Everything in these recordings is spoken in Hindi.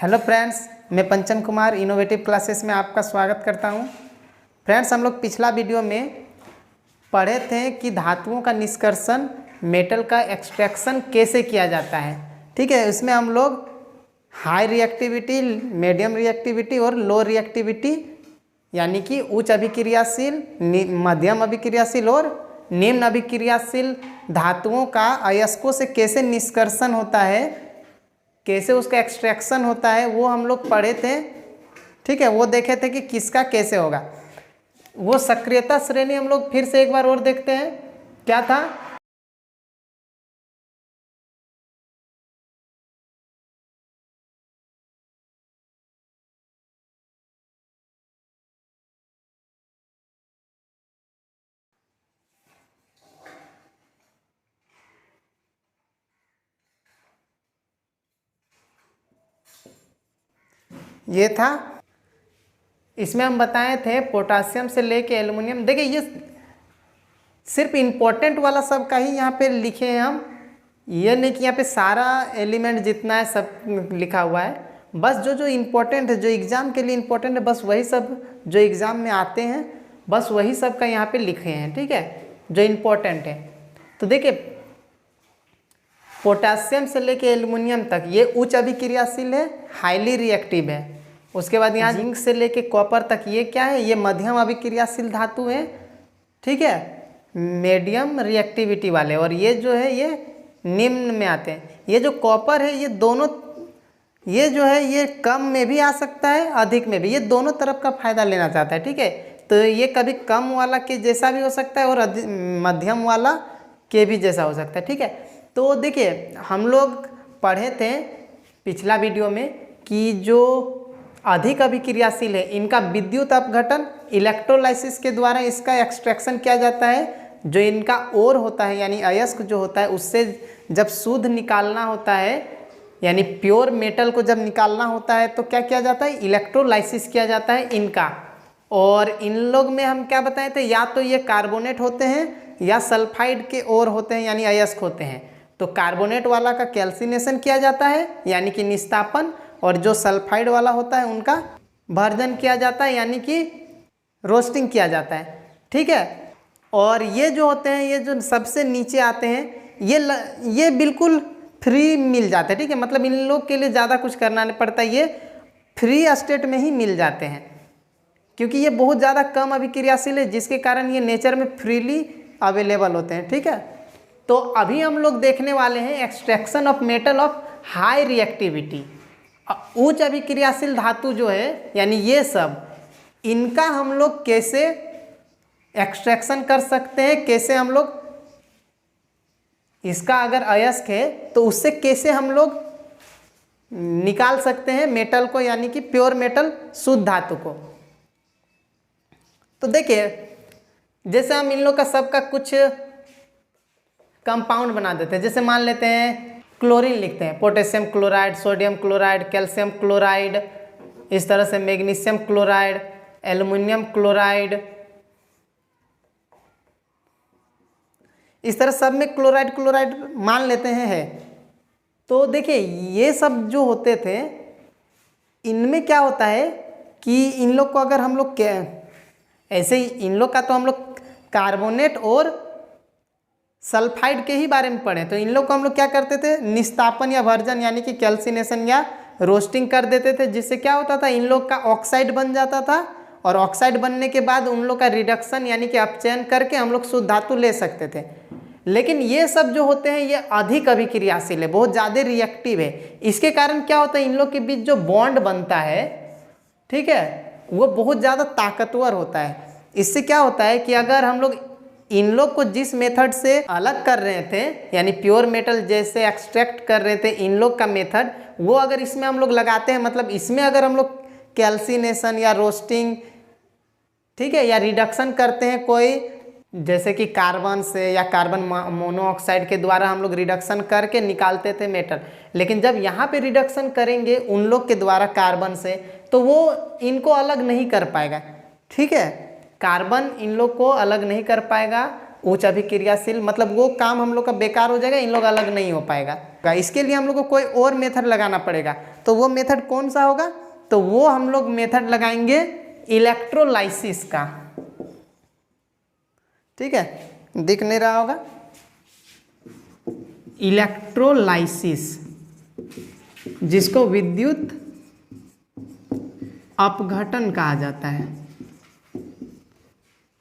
हेलो फ्रेंड्स, मैं पंचम कुमार इनोवेटिव क्लासेस में आपका स्वागत करता हूं। फ्रेंड्स, हम लोग पिछला वीडियो में पढ़े थे कि धातुओं का निष्कर्षण, मेटल का एक्सट्रैक्शन कैसे किया जाता है। ठीक है, इसमें हम लोग हाई रिएक्टिविटी, मीडियम रिएक्टिविटी और लो रिएक्टिविटी यानी कि उच्च अभिक्रियाशील, मध्यम अभिक्रियाशील और निम्न अभिक्रियाशील धातुओं का अयस्कों से कैसे निष्कर्षण होता है, कैसे उसका एक्सट्रैक्शन होता है, वो हम लोग पढ़े थे। ठीक है, वो देखे थे कि किसका कैसे होगा। वो सक्रियता श्रेणी हम लोग फिर से एक बार और देखते हैं, क्या था। ये था, इसमें हम बताए थे पोटासियम से लेके एल्युमिनियम। देखिए, ये सिर्फ इम्पोर्टेंट वाला सब का ही यहाँ पे लिखे हैं हम। ये नहीं कि यहाँ पे सारा एलिमेंट जितना है सब लिखा हुआ है। बस जो जो इम्पोर्टेंट है, जो एग्ज़ाम के लिए इम्पोर्टेंट है, बस वही सब जो एग्ज़ाम में आते हैं, बस वही सब का यहाँ पे लिखे हैं। ठीक है, जो इम्पोर्टेंट है। तो देखिए, पोटासियम से लेके एल्युमिनियम तक ये उच्च अभिक्रियाशील है, हाईली रिएक्टिव है। उसके बाद यहाँ जिंक से लेके कॉपर तक ये क्या है, ये मध्यम अभिक्रियाशील धातु है। ठीक है, मीडियम रिएक्टिविटी वाले। और ये जो है ये निम्न में आते हैं। ये जो कॉपर है, ये दोनों, ये जो है ये कम में भी आ सकता है, अधिक में भी। ये दोनों तरफ का फायदा लेना चाहता है। ठीक है, तो ये कभी कम वाला के जैसा भी हो सकता है और मध्यम वाला के भी जैसा हो सकता है। ठीक है, तो देखिए, हम लोग पढ़े थे पिछला वीडियो में कि जो अधिक अभिक्रियाशील है, इनका विद्युत अपघटन, इलेक्ट्रोलाइसिस के द्वारा इसका एक्सट्रैक्शन किया जाता है। जो इनका ओर होता है यानी अयस्क जो होता है, उससे जब शुद्ध निकालना होता है, यानी प्योर मेटल को जब निकालना होता है, तो क्या किया जाता है, इलेक्ट्रोलाइसिस किया जाता है इनका। और इन लोग में हम क्या बताए थे, या तो ये कार्बोनेट होते हैं या सल्फाइड के ओर होते हैं यानी अयस्क होते हैं। तो कार्बोनेट वाला का कैल्सिनेशन किया जाता है यानी कि निस्तापन, और जो सल्फाइड वाला होता है उनका भर्जन किया जाता है यानी कि रोस्टिंग किया जाता है। ठीक है, और ये जो होते हैं, ये जो सबसे नीचे आते हैं, ये बिल्कुल फ्री मिल जाते हैं। ठीक है, मतलब इन लोग के लिए ज़्यादा कुछ करना नहीं पड़ता, ये फ्री स्टेट में ही मिल जाते हैं, क्योंकि ये बहुत ज़्यादा कम अभिक्रियाशील है, जिसके कारण ये नेचर में फ्रीली अवेलेबल होते हैं। ठीक है, तो अभी हम लोग देखने वाले हैं extraction of metal of high reactivity. उच्च अभिक्रियाशील धातु जो है, यानी ये सब, इनका हम लोग कैसे एक्सट्रैक्शन कर सकते हैं, कैसे हम लोग इसका अगर अयस्क है तो उससे कैसे हम लोग निकाल सकते हैं मेटल को, यानी कि प्योर मेटल, शुद्ध धातु को। तो देखिए, जैसे हम इन लोग का सबका कुछ कंपाउंड बना देते हैं। जैसे मान लेते हैं क्लोरीन लिखते हैं, potassium chloride, sodium chloride, calcium chloride, इस तरह से मैग्नीशियम क्लोराइड, एल्युमिनियम क्लोराइड, इस तरह सब में क्लोराइड क्लोराइड मान लेते हैं है। तो देखिए, ये सब जो होते थे, इनमें क्या होता है कि इन लोग को अगर हम लोग ऐसे ही, इन लोग का तो हम लोग कार्बोनेट और सल्फाइड के ही बारे में पढ़े। तो इन लोग को हम लोग क्या करते थे, निस्तापन या भर्जन यानी कि कैल्सिनेशन या रोस्टिंग कर देते थे, जिससे क्या होता था, इन लोग का ऑक्साइड बन जाता था। और ऑक्साइड बनने के बाद उन लोग का रिडक्शन यानी कि अपचयन करके हम लोग शुद्ध धातु ले सकते थे। लेकिन ये सब जो होते हैं, ये अधिक अभिक्रियाशील है, बहुत ज़्यादा रिएक्टिव है। इसके कारण क्या होता है, इन लोग के बीच जो बॉन्ड बनता है, ठीक है, वो बहुत ज़्यादा ताकतवर होता है। इससे क्या होता है कि अगर हम लोग इन लोग को जिस मेथड से अलग कर रहे थे, यानी प्योर मेटल जैसे एक्सट्रैक्ट कर रहे थे, इन लोग का मेथड, वो अगर इसमें हम लोग लगाते हैं, मतलब इसमें अगर हम लोग कैल्सिनेशन या रोस्टिंग, ठीक है, या रिडक्शन करते हैं कोई, जैसे कि कार्बन से या कार्बन मोनोऑक्साइड के द्वारा हम लोग रिडक्शन करके निकालते थे मेटल। लेकिन जब यहाँ पे रिडक्शन करेंगे उन लोग के द्वारा कार्बन से, तो वो इनको अलग नहीं कर पाएगा। ठीक है, कार्बन इन लोग को अलग नहीं कर पाएगा, उच्च अभिक्रियाशील, मतलब वो काम हम लोग का बेकार हो जाएगा, इन लोग अलग नहीं हो पाएगा। इसके लिए हम लोग को कोई और मेथड लगाना पड़ेगा। तो वो मेथड कौन सा होगा? तो वो हम लोग मेथड लगाएंगे इलेक्ट्रोलाइसिस का। ठीक है, दिख नहीं रहा होगा, इलेक्ट्रोलाइसिस, जिसको विद्युत अपघटन कहा जाता है।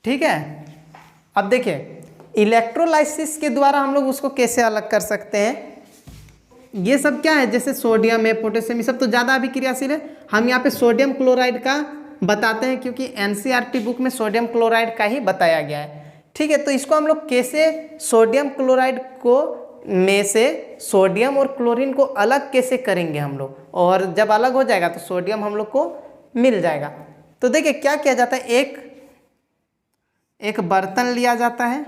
ठीक है, अब देखिए इलेक्ट्रोलाइसिस के द्वारा हम लोग उसको कैसे अलग कर सकते हैं। ये सब क्या है, जैसे सोडियम है, पोटेशियम, ये सब तो ज़्यादा अभिक्रियाशील है। हम यहाँ पे सोडियम क्लोराइड का बताते हैं क्योंकि एनसीईआरटी बुक में सोडियम क्लोराइड का ही बताया गया है। ठीक है, तो इसको हम लोग कैसे सोडियम क्लोराइड को में से सोडियम और क्लोरीन को अलग कैसे करेंगे हम लोग, और जब अलग हो जाएगा तो सोडियम हम लोग को मिल जाएगा। तो देखिए क्या किया जाता है, एक बर्तन लिया जाता है।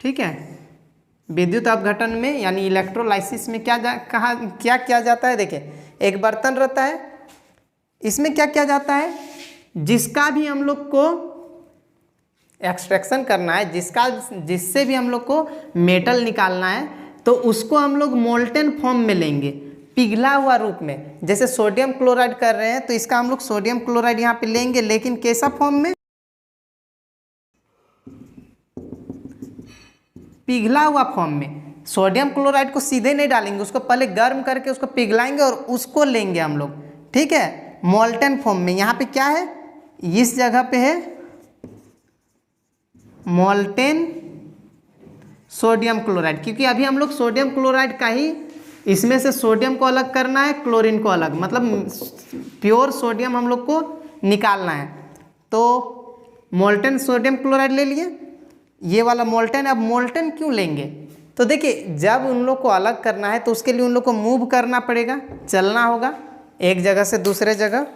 ठीक है, विद्युत अपघटन में यानी इलेक्ट्रोलाइसिस में क्या किया जाता है। देखिए एक बर्तन रहता है, इसमें क्या किया जाता है, जिसका भी हम लोग को एक्सट्रैक्शन करना है, जिससे भी हम लोग को मेटल निकालना है, तो उसको हम लोग मोल्टेन फॉर्म में लेंगे, पिघला हुआ रूप में। जैसे सोडियम क्लोराइड कर रहे हैं तो इसका हम लोग सोडियम क्लोराइड यहाँ पे लेंगे, लेकिन कैसा फॉर्म में, पिघला हुआ फॉर्म में। सोडियम क्लोराइड को सीधे नहीं डालेंगे, उसको पहले गर्म करके उसको पिघलाएंगे और उसको लेंगे हम लोग। ठीक है, मोल्टेन फॉर्म में। यहाँ पे क्या है, इस जगह पे है मोल्टेन सोडियम क्लोराइड, क्योंकि अभी हम लोग सोडियम क्लोराइड का ही, इसमें से सोडियम को अलग करना है, क्लोरीन को अलग, मतलब प्योर सोडियम हम लोग को निकालना है। तो मोल्टेन सोडियम क्लोराइड ले लिए, ये वाला मोल्टेन। अब मोल्टेन क्यों लेंगे, तो देखिए जब उन लोग को अलग करना है तो उसके लिए उन लोग को मूव करना पड़ेगा, चलना होगा एक जगह से दूसरे जगह।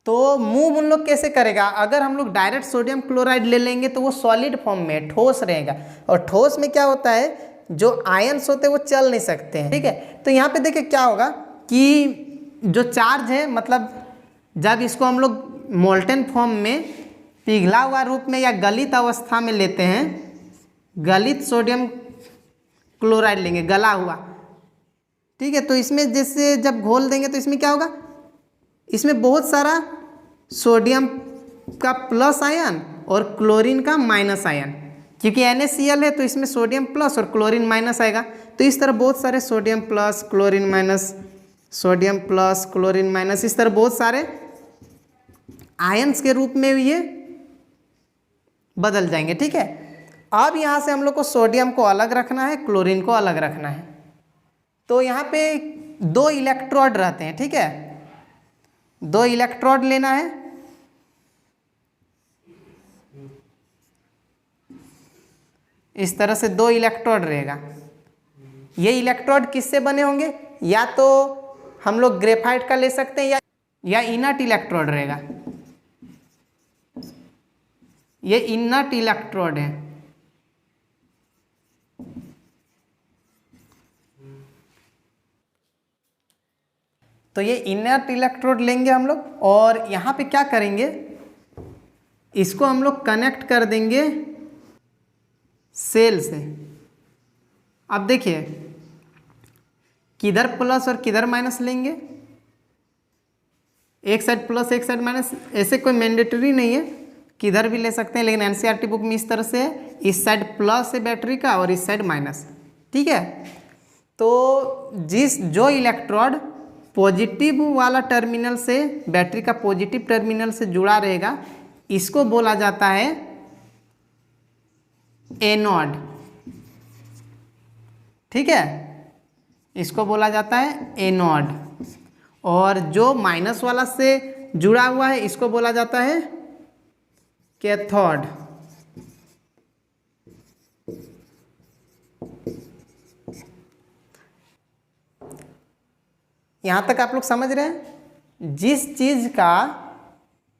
तो मूव उन लोग कैसे करेगा, अगर हम लोग डायरेक्ट सोडियम क्लोराइड ले लेंगे तो वो सॉलिड फॉर्म में ठोस रहेगा, और ठोस में क्या होता है, जो आयंस होते हैं वो चल नहीं सकते हैं। ठीक है, तो यहाँ पे देखिए क्या होगा कि जो चार्ज है, मतलब जब इसको हम लोग मोल्टेन फॉर्म में पिघला हुआ रूप में या गलित अवस्था में लेते हैं, गलित सोडियम क्लोराइड लेंगे, गला हुआ। ठीक है, तो इसमें जैसे जब घोल देंगे तो इसमें क्या होगा, इसमें बहुत सारा सोडियम का प्लस आयन और क्लोरीन का माइनस आयन, क्योंकि NaCl है तो इसमें सोडियम प्लस और क्लोरीन माइनस आएगा। तो इस तरह बहुत सारे sodium plus chlorine minus, sodium plus chlorine minus, इस तरह बहुत सारे आयंस के रूप में ये बदल जाएंगे। ठीक है, अब यहाँ से हम लोग को सोडियम को अलग रखना है, क्लोरीन को अलग रखना है। तो यहाँ पे 2 इलेक्ट्रोड रहते हैं। ठीक है, 2 इलेक्ट्रोड लेना है, इस तरह से 2 इलेक्ट्रोड रहेगा। ये इलेक्ट्रोड किससे बने होंगे, या तो हम लोग ग्रेफाइट का ले सकते हैं या इनर्ट इलेक्ट्रोड रहेगा। ये इनर्ट इलेक्ट्रोड है। तो ये इनर्ट इलेक्ट्रोड लेंगे हम लोग, और यहाँ पे क्या करेंगे, इसको हम लोग कनेक्ट कर देंगे सेल से। अब देखिए किधर प्लस और किधर माइनस लेंगे, एक साइड प्लस एक साइड माइनस, ऐसे कोई मैंडेटरी नहीं है, किधर भी ले सकते हैं, लेकिन एनसीईआरटी बुक में इस तरह से है, इस साइड प्लस है बैटरी का और इस साइड माइनस। ठीक है, तो जो इलेक्ट्रोड पॉजिटिव वाला टर्मिनल से, बैटरी का पॉजिटिव टर्मिनल से जुड़ा रहेगा, इसको बोला जाता है एनोड। ठीक है, इसको बोला जाता है एनोड, और जो माइनस वाला से जुड़ा हुआ है इसको बोला जाता है कैथोड। यहाँ तक आप लोग समझ रहे हैं। जिस चीज़ का,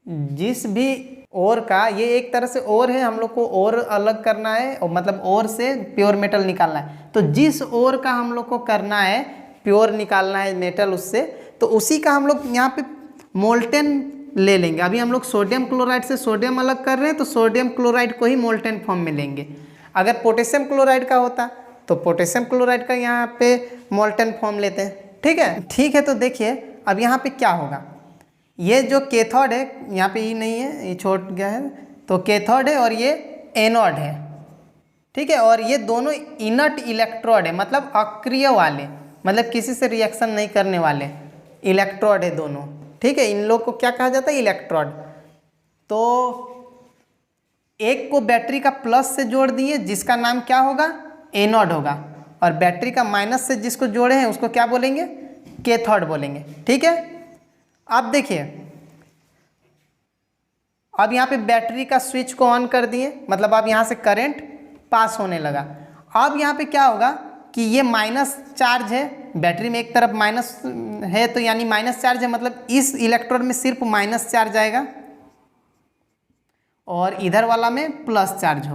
जिस भी ओर का, ये एक तरह से ओर है, हम लोग को ओर अलग करना है, और मतलब ओर से प्योर मेटल निकालना है। तो जिस ओर का हम लोग को करना है प्योर निकालना है मेटल उससे, तो उसी का हम लोग यहाँ पे मोल्टेन ले लेंगे। अभी हम लोग सोडियम क्लोराइड से सोडियम अलग कर रहे हैं तो सोडियम क्लोराइड को ही मोल्टेन फॉर्म में लेंगे। अगर पोटेशियम क्लोराइड का होता तो पोटेशियम क्लोराइड का यहाँ पे मोल्टेन फॉर्म लेते हैं। ठीक है। तो देखिए अब यहाँ पे क्या होगा, ये जो कैथोड है यहाँ पे ये नहीं है, ये छोड़ गया है, तो कैथोड है और ये एनोड है। ठीक है, और ये दोनों इनर्ट इलेक्ट्रोड है, मतलब अक्रिय वाले, मतलब किसी से रिएक्शन नहीं करने वाले इलेक्ट्रोड है दोनों। ठीक है, इन लोग को क्या कहा जाता है, इलेक्ट्रोड। तो एक को बैटरी का प्लस से जोड़ दिए जिसका नाम क्या होगा, एनोड होगा, और बैटरी का माइनस से जिसको जोड़े हैं उसको क्या बोलेंगे, कैथोड बोलेंगे। ठीक है, अब देखिए अब यहाँ पे बैटरी का स्विच को ऑन कर दिए, मतलब अब यहाँ से करंट पास होने लगा। अब यहाँ पे क्या होगा कि ये माइनस चार्ज है, बैटरी में एक तरफ माइनस है तो यानी माइनस चार्ज है, मतलब इस इलेक्ट्रोड में सिर्फ माइनस चार्ज आएगा और इधर वाला में प्लस चार्ज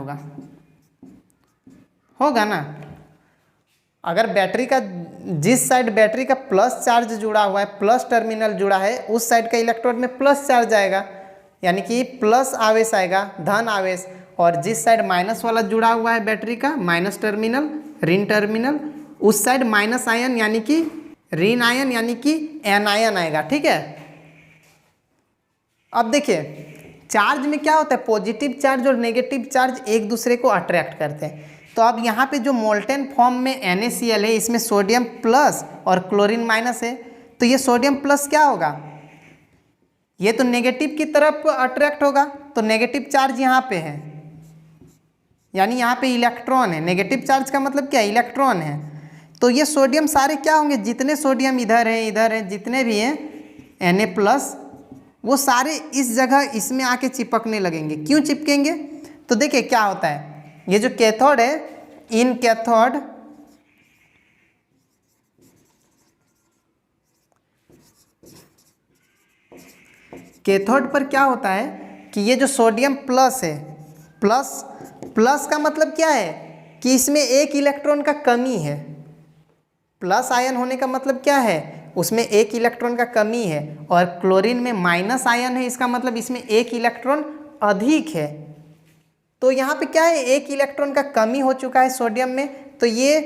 होगा ना। अगर बैटरी का जिस साइड बैटरी का प्लस चार्ज जुड़ा हुआ है, प्लस टर्मिनल जुड़ा है, उस साइड का इलेक्ट्रोड में प्लस चार्ज आएगा, यानी कि प्लस आवेश आएगा, धन आवेश। और जिस साइड माइनस वाला जुड़ा हुआ है बैटरी का, माइनस टर्मिनल, ऋण टर्मिनल, उस साइड माइनस आयन यानी कि ऋण आयन यानी कि एनायन आएगा। ठीक है, अब देखिए चार्ज में क्या होता है, पॉजिटिव चार्ज और नेगेटिव चार्ज एक दूसरे को अट्रैक्ट करते हैं। तो अब यहाँ पे जो मोल्टेन फॉर्म में NaCl है, इसमें सोडियम प्लस और क्लोरीन माइनस है, तो ये सोडियम प्लस क्या होगा, ये तो नेगेटिव की तरफ अट्रैक्ट होगा, तो नेगेटिव चार्ज यहाँ पे है, यानी यहाँ पे इलेक्ट्रॉन है। नेगेटिव चार्ज का मतलब क्या है, इलेक्ट्रॉन है। तो ये सोडियम सारे क्या होंगे, जितने सोडियम इधर है जितने भी हैं Na+, वो सारे इस जगह इसमें आके चिपकने लगेंगे। क्यों चिपकेंगे, तो देखिए क्या होता है, ये जो कैथोड है, इन कैथोड पर क्या होता है कि ये जो सोडियम प्लस है, प्लस का मतलब क्या है कि इसमें एक इलेक्ट्रॉन का कमी है। प्लस आयन होने का मतलब क्या है, उसमें एक इलेक्ट्रॉन का कमी है, और क्लोरीन में माइनस आयन है, इसका मतलब इसमें एक इलेक्ट्रॉन अधिक है। तो यहाँ पे क्या है, एक इलेक्ट्रॉन का कमी हो चुका है सोडियम में, तो ये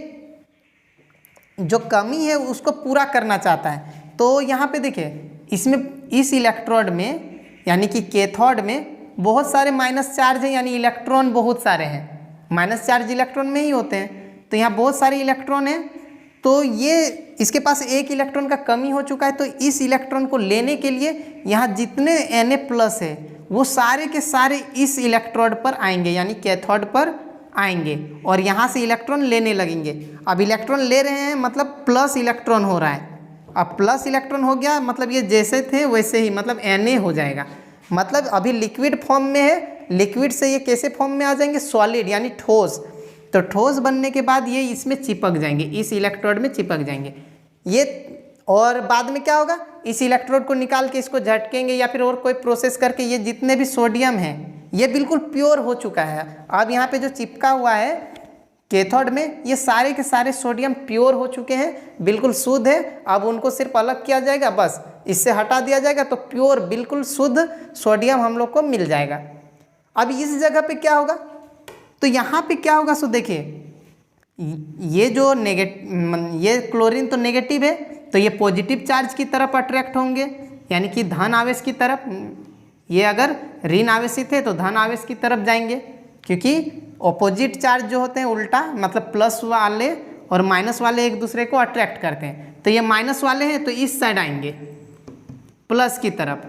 जो कमी है उसको पूरा करना चाहता है। तो यहाँ पे देखिए इसमें इस इलेक्ट्रोड में यानी कि कैथोड में बहुत सारे माइनस चार्ज हैं, यानी इलेक्ट्रॉन बहुत सारे हैं, माइनस चार्ज इलेक्ट्रॉन में ही होते हैं। तो यहाँ बहुत सारे इलेक्ट्रॉन हैं, तो ये इसके पास एक इलेक्ट्रॉन का कमी हो चुका है, तो इस इलेक्ट्रॉन को लेने के लिए यहाँ जितने Na+ है वो सारे के सारे इस इलेक्ट्रोड पर आएंगे, यानी कैथोड पर आएंगे, और यहाँ से इलेक्ट्रॉन लेने लगेंगे। अब इलेक्ट्रॉन ले रहे हैं मतलब प्लस इलेक्ट्रॉन हो रहा है। अब प्लस इलेक्ट्रॉन हो गया मतलब ये जैसे थे वैसे ही, मतलब Na हो जाएगा। मतलब अभी लिक्विड फॉर्म में है, लिक्विड से ये कैसे फॉर्म में आ जाएंगे, सॉलिड यानी ठोस। तो ठोस बनने के बाद ये इसमें चिपक जाएंगे, इस इलेक्ट्रोड में चिपक जाएंगे ये। और बाद में क्या होगा, इस इलेक्ट्रोड को निकाल के इसको झटकेंगे या फिर और कोई प्रोसेस करके ये जितने भी सोडियम है ये बिल्कुल प्योर हो चुका है। अब यहाँ पे जो चिपका हुआ है कैथोड में, ये सारे के सारे सोडियम प्योर हो चुके हैं, बिल्कुल शुद्ध है। अब उनको सिर्फ अलग किया जाएगा, बस इससे हटा दिया जाएगा, तो प्योर बिल्कुल शुद्ध सोडियम हम लोग को मिल जाएगा। अब इस जगह पे क्या होगा, तो यहाँ पे क्या होगा, सो देखिए ये जो ये क्लोरीन तो नेगेटिव है, तो ये पॉजिटिव चार्ज की तरफ अट्रैक्ट होंगे, यानी कि धन आवेश की तरफ। ये अगर ऋण आवेशित है तो धन आवेश की तरफ जाएंगे, क्योंकि ऑपोजिट चार्ज जो होते हैं उल्टा, मतलब प्लस वाले और माइनस वाले एक दूसरे को अट्रैक्ट करते हैं। तो ये माइनस वाले हैं तो इस साइड आएंगे प्लस की तरफ।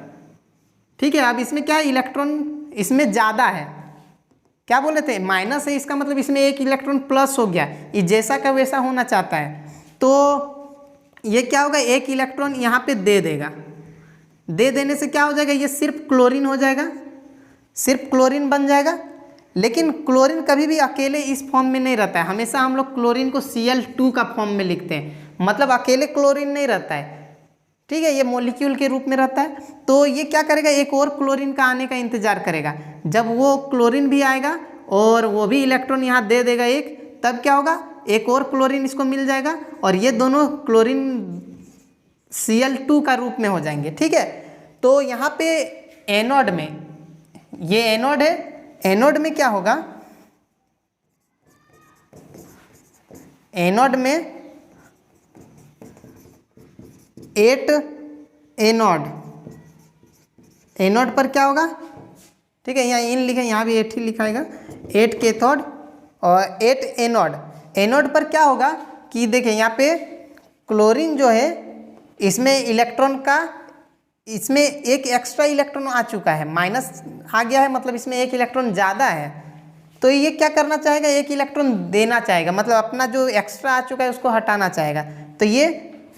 ठीक है, अब इसमें क्या है, इलेक्ट्रॉन इसमें ज़्यादा है, क्या बोले थे, माइनस है, इसका मतलब इसमें एक इलेक्ट्रॉन प्लस हो गया, ये जैसा का वैसा होना चाहता है। तो ये क्या होगा, एक इलेक्ट्रॉन यहाँ पे दे देगा, दे देने से क्या हो जाएगा, ये सिर्फ क्लोरीन हो जाएगा, सिर्फ क्लोरीन बन जाएगा। लेकिन क्लोरीन कभी भी अकेले इस फॉर्म में नहीं रहता है, हमेशा हम लोग क्लोरीन को Cl2 का फॉर्म में लिखते हैं, मतलब अकेले क्लोरीन नहीं रहता है। ठीक है, ये मॉलिक्यूल के रूप में रहता है। तो ये क्या करेगा, एक और क्लोरीन का आने का इंतजार करेगा। जब वो क्लोरीन भी आएगा और वो भी इलेक्ट्रॉन यहाँ दे देगा एक, तब क्या होगा, एक और क्लोरीन इसको मिल जाएगा और ये दोनों क्लोरीन Cl2 का रूप में हो जाएंगे। ठीक है, तो यहाँ पे एनोड में, ये एनोड है, एनोड में क्या होगा, एनोड में 8 एनोड, एनोड पर क्या होगा, ठीक है, यहाँ इन लिखे, यहाँ भी 8 ही लिखाएगा, 8 कैथोड और 8 एनोड। एनोड पर क्या होगा कि देखिए यहाँ पे क्लोरीन जो है इसमें इलेक्ट्रॉन का, इसमें एक एक्स्ट्रा इलेक्ट्रॉन आ चुका है, माइनस आ गया है, मतलब इसमें एक इलेक्ट्रॉन ज़्यादा है, तो ये क्या करना चाहेगा, एक इलेक्ट्रॉन देना चाहेगा, मतलब अपना जो एक्स्ट्रा आ चुका है उसको हटाना चाहेगा, तो ये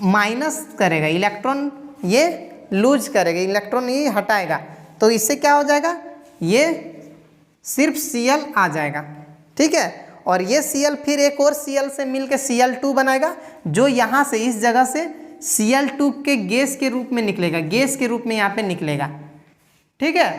माइनस करेगा इलेक्ट्रॉन, ये लूज करेगा इलेक्ट्रॉन, ये हटाएगा, तो इससे क्या हो जाएगा, ये सिर्फ Cl आ जाएगा, ठीक है। और ये Cl फिर एक और Cl से मिलकर Cl2 बनाएगा, जो यहाँ से इस जगह से Cl2 के गैस के रूप में निकलेगा, गैस के रूप में यहाँ पे निकलेगा, ठीक है।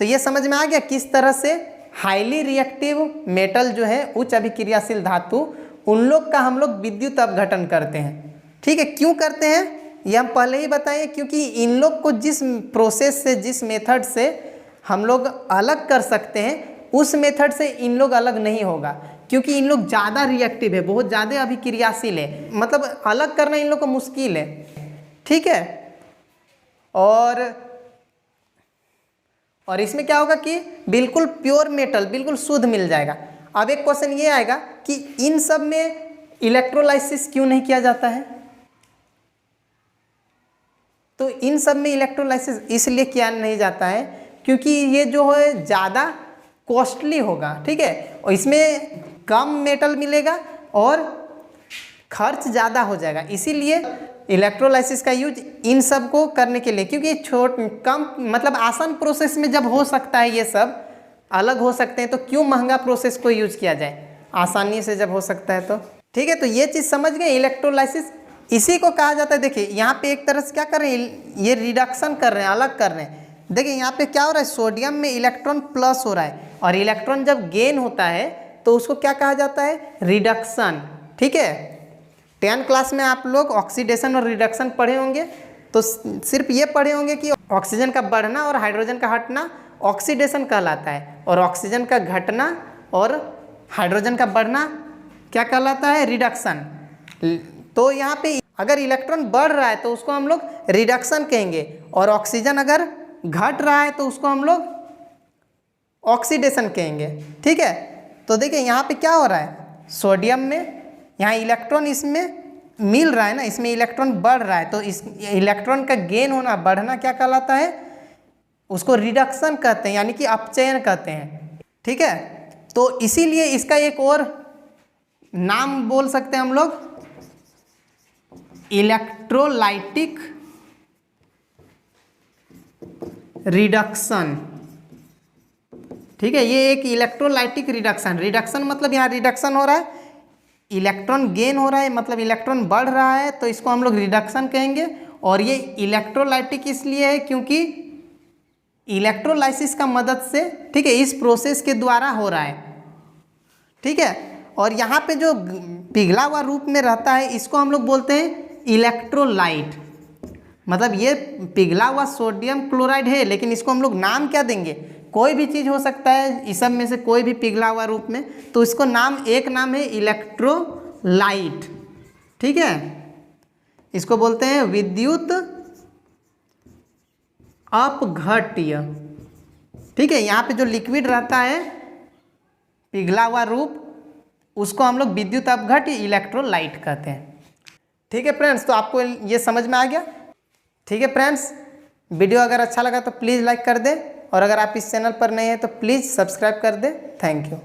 तो ये समझ में आ गया किस तरह से हाईली रिएक्टिव मेटल जो है, उच्च अभिक्रियाशील धातु, उन लोग का हम लोग विद्युत अपघटन करते हैं, ठीक है। क्यों करते हैं ये हम पहले ही बताए, क्योंकि इन लोग को जिस प्रोसेस से, जिस मेथड से हम लोग अलग कर सकते हैं, उस मेथड से इन लोग अलग नहीं होगा, क्योंकि इन लोग ज़्यादा रिएक्टिव है, बहुत ज़्यादा अभिक्रियाशील है, मतलब अलग करना इन लोग को मुश्किल है, ठीक है। और इसमें क्या होगा कि बिल्कुल प्योर मेटल, बिल्कुल शुद्ध मिल जाएगा। अब एक क्वेश्चन ये आएगा कि इन सब में इलेक्ट्रोलाइसिस क्यों नहीं किया जाता है, तो इन सब में इलेक्ट्रोलाइसिस इसलिए किया नहीं जाता है क्योंकि ये जो है ज़्यादा कॉस्टली होगा, ठीक है, और इसमें कम मेटल मिलेगा और खर्च ज़्यादा हो जाएगा, इसीलिए इलेक्ट्रोलाइसिस का यूज इन सब को करने के लिए, क्योंकि कम मतलब आसान प्रोसेस में जब हो सकता है, ये सब अलग हो सकते हैं, तो क्यों महंगा प्रोसेस को यूज किया जाए, आसानी से जब हो सकता है तो, ठीक है। तो ये चीज़ समझ गए, इलेक्ट्रोलाइसिस इसी को कहा जाता है। देखिए यहाँ पे एक तरह से क्या कर रहे हैं, ये रिडक्शन कर रहे हैं, अलग कर रहे हैं। देखिए यहाँ पे क्या हो रहा है, सोडियम में इलेक्ट्रॉन प्लस हो रहा है, और इलेक्ट्रॉन जब गेन होता है तो उसको क्या कहा जाता है, रिडक्शन, ठीक है। 10 क्लास में आप लोग ऑक्सीडेशन और रिडक्शन पढ़े होंगे, तो सिर्फ ये पढ़े होंगे कि ऑक्सीजन का बढ़ना और हाइड्रोजन का हटना ऑक्सीडेशन कहलाता है, और ऑक्सीजन का घटना और हाइड्रोजन का बढ़ना क्या कहलाता है, रिडक्शन। तो यहाँ पे अगर इलेक्ट्रॉन बढ़ रहा है तो उसको हम लोग रिडक्शन कहेंगे, और ऑक्सीजन अगर घट रहा है तो उसको हम लोग ऑक्सीडेशन कहेंगे, ठीक है। तो देखिए यहाँ पे क्या हो रहा है, सोडियम में यहाँ इलेक्ट्रॉन इसमें मिल रहा है ना, इसमें इलेक्ट्रॉन बढ़ रहा है, तो इस इलेक्ट्रॉन का गेन होना, बढ़ना क्या कहलाता है, उसको रिडक्शन कहते हैं, यानी कि अपचयन कहते हैं, ठीक है। तो इसीलिए इसका एक और नाम बोल सकते हैं हम लोग, इलेक्ट्रोलाइटिक रिडक्शन, ठीक है। ये एक इलेक्ट्रोलाइटिक रिडक्शन, रिडक्शन मतलब यहाँ रिडक्शन हो रहा है, इलेक्ट्रॉन गेन हो रहा है, मतलब इलेक्ट्रॉन बढ़ रहा है, तो इसको हम लोग रिडक्शन कहेंगे। और ये इलेक्ट्रोलाइटिक इसलिए है क्योंकि इलेक्ट्रोलाइसिस का मदद से, ठीक है, इस प्रोसेस के द्वारा हो रहा है, ठीक है। और यहाँ पे जो पिघला हुआ रूप में रहता है, इसको हम लोग बोलते हैं इलेक्ट्रोलाइट, मतलब ये पिघला हुआ सोडियम क्लोराइड है, लेकिन इसको हम लोग नाम क्या देंगे, कोई भी चीज़ हो सकता है इस सब में से, कोई भी पिघला हुआ रूप में, तो इसको नाम, एक नाम है इलेक्ट्रोलाइट, ठीक है। इसको बोलते हैं विद्युत अपघट्य, ठीक है। यहाँ पे जो लिक्विड रहता है पिघला हुआ रूप, उसको हम लोग विद्युत अपघट्य, इलेक्ट्रोलाइट कहते हैं, ठीक है फ्रेंड्स। तो आपको ये समझ में आ गया, ठीक है फ्रेंड्स। वीडियो अगर अच्छा लगा तो प्लीज़ लाइक कर दे, और अगर आप इस चैनल पर नए हैं तो प्लीज़ सब्सक्राइब कर दे। Thank you.